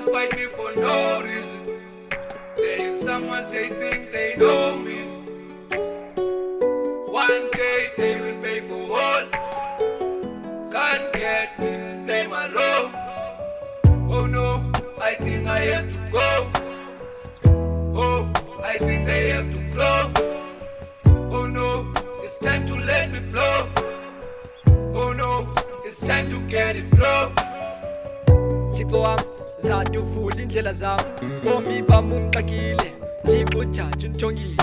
always fight me for no reason. There is someone they think they know me. One day they will pay for all. Can't get me, play my role. Oh no, I think I have to go. Oh, I think they have to blow. Oh no, it's time to let me blow. Oh no, it's time to get it blow. Thixo wami zathi uvula indlela zami bomi bami ungixakile Thixo ujaji undijongile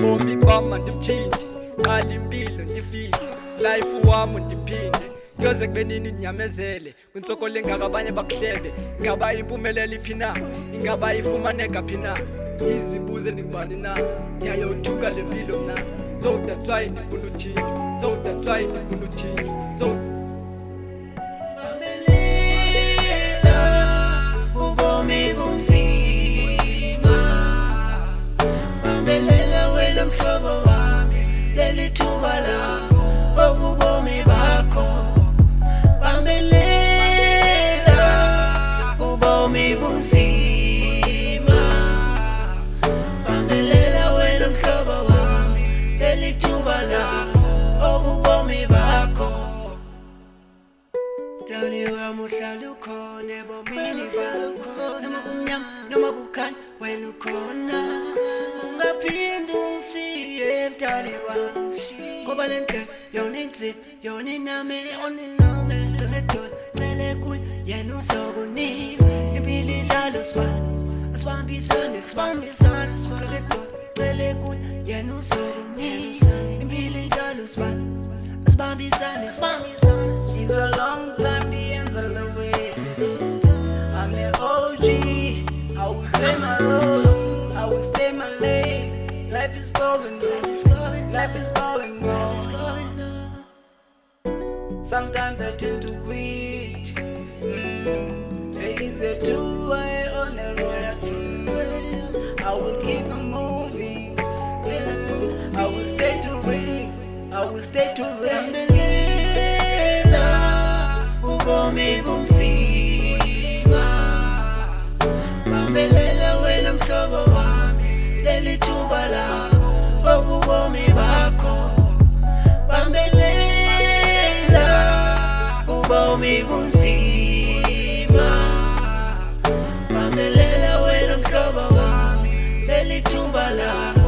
bomi bami mandibutshintshi qala impilo ndifihle life wami ndiphinde kuyoze kube nini ndinyamezele kwinsokolo engaka abanye bakuhlebe ingaba impumelelo iphi na ingaba ifumaneka phi na ndizibuze ndingubani na ndiyayothuka le mpilo mna so that's why ndifuna utshintsho so that's why ndifuna utshintsho so ubomi bunzima mamelela wena mhlobo wami leli thuba lakho obubomi bakho mamelela ubomi bunzima mamelela wena mhlobo wami leli thuba lakho obubomi bakho Tali wami uhlala ukhona ebomini bakho noma kumnyama noma kukhanya wena ukhona ungaphinde ungisiye mdali wami ngoba le ndlela yona inzima yona inami ngizododa cele kuye yena uzokunika impilo injalo asibambisane ngizododa cele kuye yena uzokunika impilo injalo asibambisane It's a long time, the ends of the way. I'm an OG, I will play my role, I will stay my lane. Life is going on, life is going on. Sometimes I tend to quit. There is a two-way on the road. I will keep on moving. I will stay to read, I will stay to read. Ubomi bunzima mamelela wena mhlobo wami leli thuba lakho obubomi bakho mamelela ubomi bunzima mamelela wena mhlobo wami leli thuba lakho